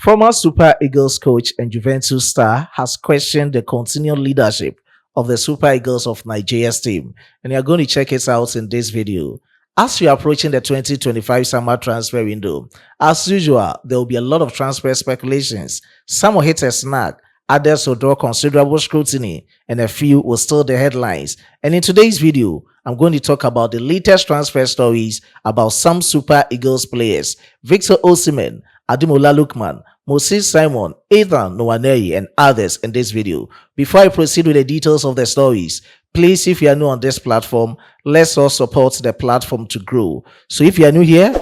Former Super Eagles coach and Juventus star has questioned the continued leadership of the Super Eagles of Nigeria's team, and you're going to check it out in this video. As we are approaching the 2025 summer transfer window, as usual, there will be a lot of transfer speculations. Some will hit a snag, others will draw considerable scrutiny, and a few will steal the headlines. And in today's video, I'm going to talk about the latest transfer stories about some Super Eagles players: Victor Osimhen, Osimhen-Lookman-Nwane, Moses Simon, Osimhen-Nwane, and others in this video. Before I proceed with the details of the stories, please, if you are new on this platform, let's all support the platform to grow. So if you are new here,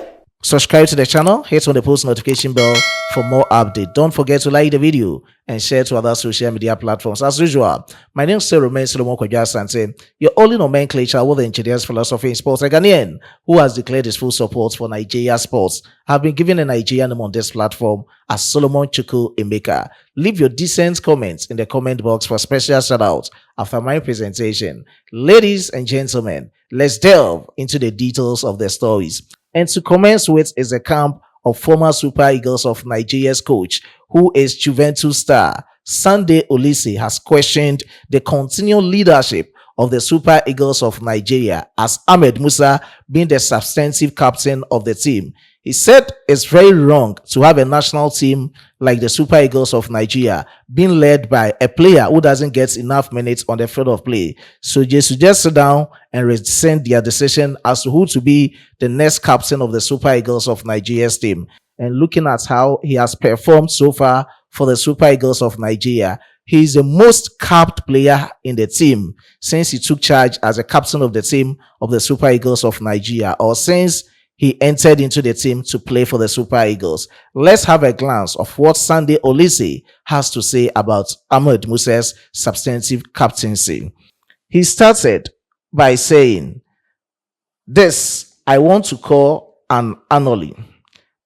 subscribe to the channel, hit on the post notification bell for more updates. Don't forget to like the video and share to other social media platforms. As usual, my name still remains Solomon Kwadwo, your only nomenclature with the engineer's philosophy in sports. A Ghanaian who has declared his full support for Nigeria sports. Have been given a Nigerian name on this platform as Solomon Chukwu Emeka. Leave your decent comments in the comment box for special shout out after my presentation. Ladies and gentlemen, let's delve into the details of the stories. And to commence with is the camp of former Super Eagles of Nigeria's coach, who is Juventus star Sunday Olise, has questioned the continued leadership of the Super Eagles of Nigeria, as Ahmed Musa being the substantive captain of the team. He said it's very wrong to have a national team like the Super Eagles of Nigeria being led by a player who doesn't get enough minutes on the field of play. So they should just sit down and rescind their decision as to who to be the next captain of the Super Eagles of Nigeria's team. And looking at how he has performed so far for the Super Eagles of Nigeria, he is the most capped player in the team since he took charge as a captain of the team of the Super Eagles of Nigeria, or since he entered into the team to play for the Super Eagles. Let's have a glance of what Sunday Olise has to say about Ahmed Musa's substantive captaincy. He started by saying, "This I want to call an anomaly.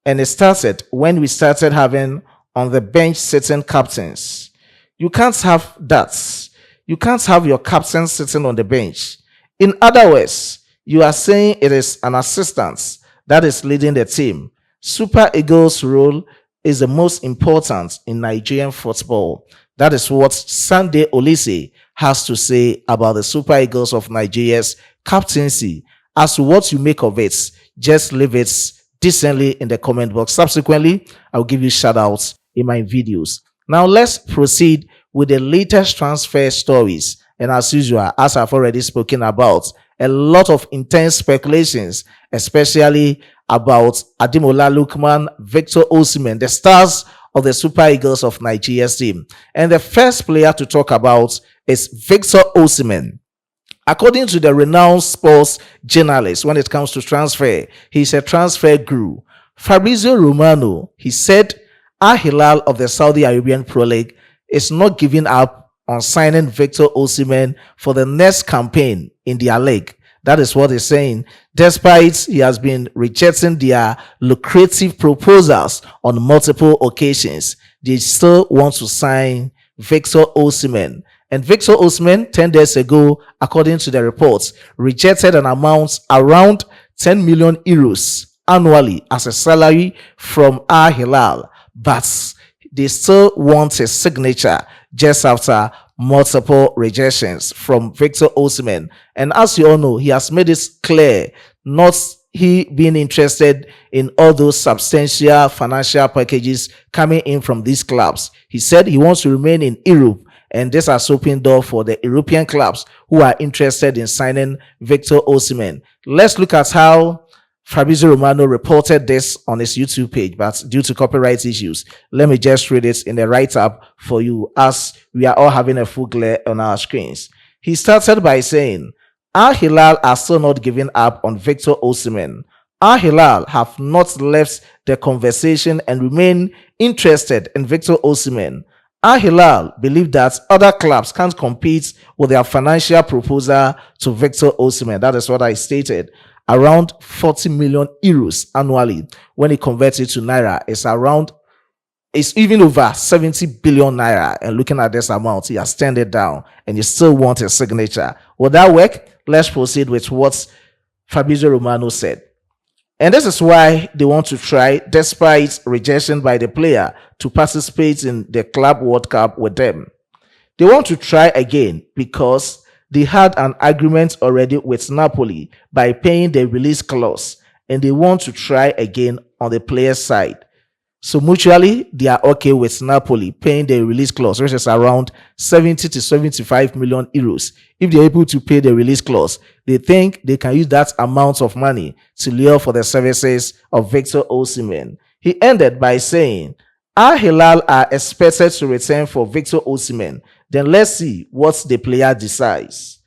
And it started when we started having on the bench sitting captains. You can't have that. You can't have your captain sitting on the bench. In other words, you are saying it is an assistant that is leading the team. Super Eagles' role is the most important in Nigerian football." That is what Sunday Olise has to say about the Super Eagles of Nigeria's captaincy. As to what you make of it, just leave it decently in the comment box. Subsequently, I'll give you shout outs in my videos. Now let's proceed with the latest transfer stories. And as usual, as I've already spoken about, a lot of intense speculations, especially about Osimhen-Lookman-Nwane, Victor Osimhen, the stars of the Super Eagles of Nigeria's team. And the first player to talk about is Victor Osimhen. According to the renowned sports journalist, when it comes to transfer, he's a transfer guru. Fabrizio Romano, he said Al Hilal of the Saudi Arabian Pro League is not giving up on signing Victor Osimhen for the next campaign in their league. That is what he's saying. Despite he has been rejecting their lucrative proposals on multiple occasions, they still want to sign Victor Osimhen. And Victor Osimhen, 10 days ago, according to the reports, rejected an amount around 10 million euros annually as a salary from Al Hilal, but they still want his signature just after multiple rejections from Victor Osimhen. And as you all know, he has made it clear not he being interested in all those substantial financial packages coming in from these clubs. He said he wants to remain in Europe, and this has opened door for the European clubs who are interested in signing Victor Osimhen. Let's look at how Fabrizio Romano reported this on his YouTube page, but due to copyright issues, let me just read it in the write-up for you as we are all having a full glare on our screens. He started by saying, Al Hilal are still not giving up on Victor Osimhen. Al Hilal have not left the conversation and remain interested in Victor Osimhen. Al Hilal believe that other clubs can't compete with their financial proposal to Victor Osimhen. That is what I stated. Around 40 million euros annually. When he converts it to naira, it's even over 70 billion naira. And looking at this amount, he has turned it down and you still want a signature. Will that work? Let's proceed with what Fabrizio Romano said. And this is why they want to try, despite rejection by the player, to participate in the Club World Cup with them. They want to try again because they had an agreement already with Napoli by paying the release clause, and they want to try again on the player's side. So mutually, they are okay with Napoli paying the release clause, which is around 70 to 75 million euros. If they're able to pay the release clause, they think they can use that amount of money to lure for the services of Victor Osimhen. He ended by saying, Al Hilal are expected to return for Victor Osimhen. Then let's see what the player decides.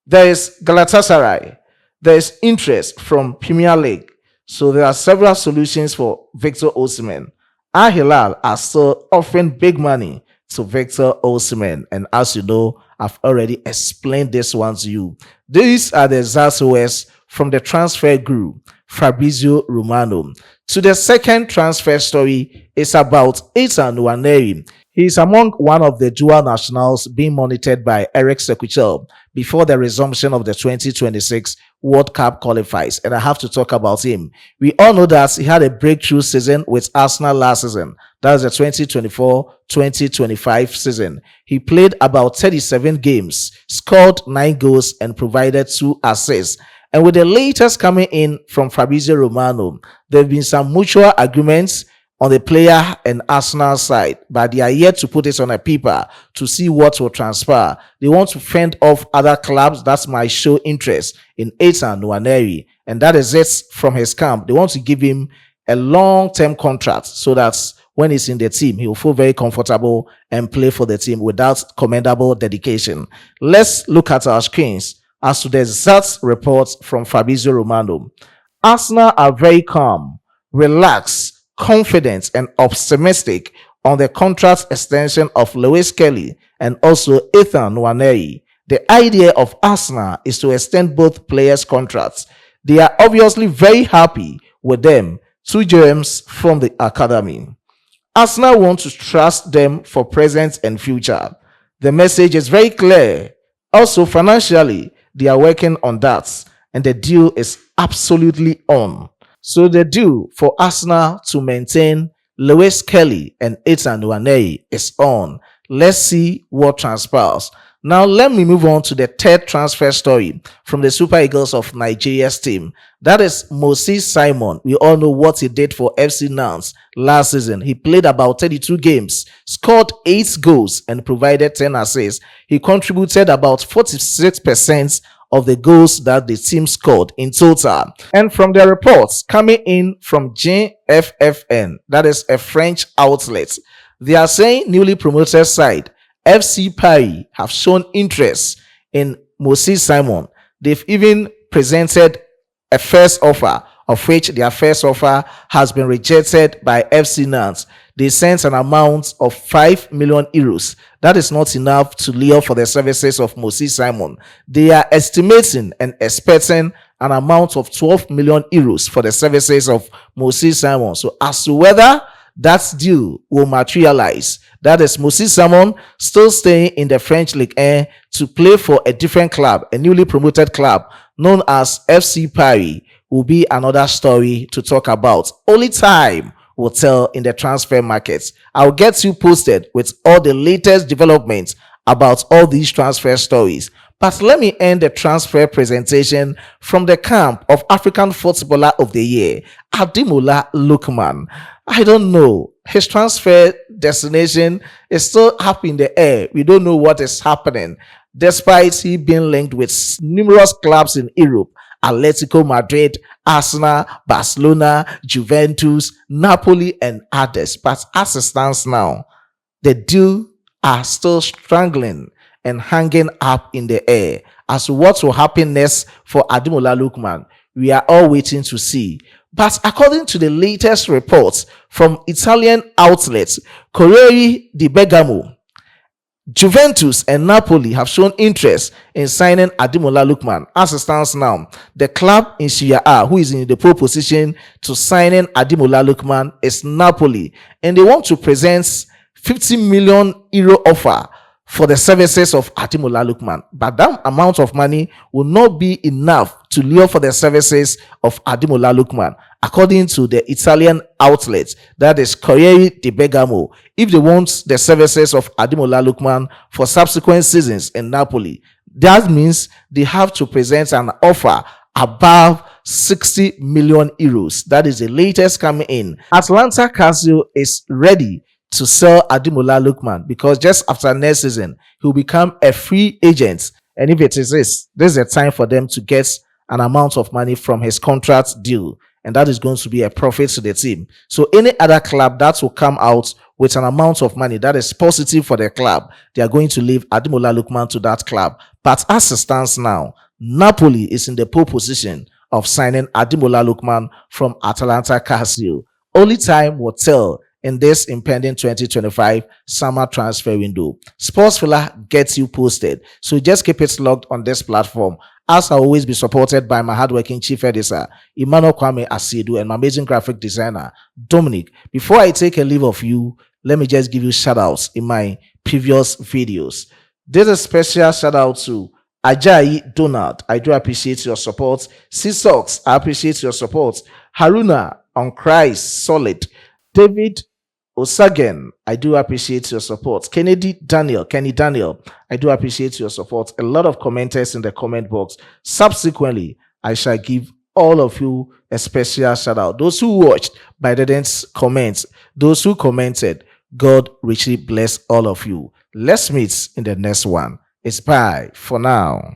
There is Galatasaray. There is interest from Premier League. So there are several solutions for Victor Osimhen. Al Hilal are still offering big money to Victor Osimhen. And as you know, I've already explained this one to you. These are the exact words from the transfer guru, Fabrizio Romano. To the second transfer story is about Osimhen-Nwane. He is among one of the dual nationals being monitored by Eric Sekuchel before the resumption of the 2026 World Cup qualifiers, and I have to talk about him. We all know that he had a breakthrough season with Arsenal last season. That was the 2024-2025 season. He played about 37 games, scored 9 goals, and provided 2 assists. And with the latest coming in from Fabrizio Romano, there have been some mutual agreements on the player and Arsenal side, but they are yet to put it on a paper to see what will transpire. They want to fend off other clubs that might show interest in Osimhen-Nwane, and that is it from his camp. They want to give him a long-term contract so that when he's in the team, he will feel very comfortable and play for the team without commendable dedication. Let's look at our screens as to the exact reports from Fabrizio Romano. Arsenal are very calm, relaxed, confident and optimistic on the contract extension of Lewis Kelly and also Osimhen-Nwane. The idea of Arsenal is to extend both players' contracts. They are obviously very happy with them, 2 gems from the academy. Arsenal want to trust them for present and future. The message is very clear. Also, financially, they are working on that, and the deal is absolutely on. So the deal for Arsenal to maintain Lewis Kelly and Osimhen-Nwane is on. Let's see what transpires. Now let me move on to the third transfer story from the Super Eagles of Nigeria's team. That is Moses Simon. We all know what he did for FC Nantes last season. He played about 32 games, scored 8 goals and provided 10 assists. He contributed about 46% of the goals that the team scored in total. And from the reports coming in from JFFN, that is a French outlet, they are saying newly promoted side FC Paris have shown interest in Moses Simon. They've even presented a first offer, of which their first offer has been rejected by FC Nantes. They sent an amount of 5 million euros. That is not enough to lure for the services of Moses Simon. They are estimating and expecting an amount of 12 million euros for the services of Moses Simon. So as to whether that deal will materialize, that is Moses Simon still staying in the French Ligue 1 to play for a different club, a newly promoted club known as FC Paris, will be another story to talk about. Only time will tell in the transfer markets. I'll get you posted with all the latest developments about all these transfer stories. But let me end the transfer presentation from the camp of African Footballer of the Year, Ademola Lookman. I don't know. His transfer destination is still up in the air. We don't know what is happening, despite he being linked with numerous clubs in Europe. Atletico Madrid, Arsenal, Barcelona, Juventus, Napoli, and others. But as it stands now, the deal are still strangling and hanging up in the air. As to what will happen next for Ademola Lookman, we are all waiting to see. But according to the latest reports from Italian outlets, Corriere di Bergamo, Juventus and Napoli have shown interest in signing Ademola Lookman. As it stands now, the club in Serie A who is in the pole position to signing Ademola Lookman is Napoli, and they want to present 50 million euro offer for the services of Ademola Lookman. But that amount of money will not be enough to lure for the services of Ademola Lookman. According to the Italian outlet, that is Corriere di Bergamo, if they want the services of Ademola Lookman for subsequent seasons in Napoli, that means they have to present an offer above 60 million euros. That is the latest coming in. Atalanta Calcio is ready to sell Ademola Lookman because just after next season, he will become a free agent. And if it is this is the time for them to get an amount of money from his contract deal. And that is going to be a profit to the team. So any other club that will come out with an amount of money that is positive for the club, they are going to leave Ademola Lookman to that club. But as it stands now, Napoli is in the pole position of signing Ademola Lookman from Atalanta Calcio. Only time will tell in this impending 2025 summer transfer window. Sports Villa gets you posted. So just keep it logged on this platform, as I always be supported by my hardworking chief editor, Emmanuel Kwame Asiedu, and my amazing graphic designer, Dominic. Before I take a leave of you, let me just give you shout outs in my previous videos. There's a special shout out to Ajayi Donald. I do appreciate your support. C-Sox, I appreciate your support. Haruna on Christ, solid. David Osagen, I do appreciate your support. Kenny Daniel, I do appreciate your support. A lot of commenters in the comment box. Subsequently, I shall give all of you a special shout out. Those who watched but didn't comment, those who commented, God richly bless all of you. Let's meet in the next one. It's bye for now.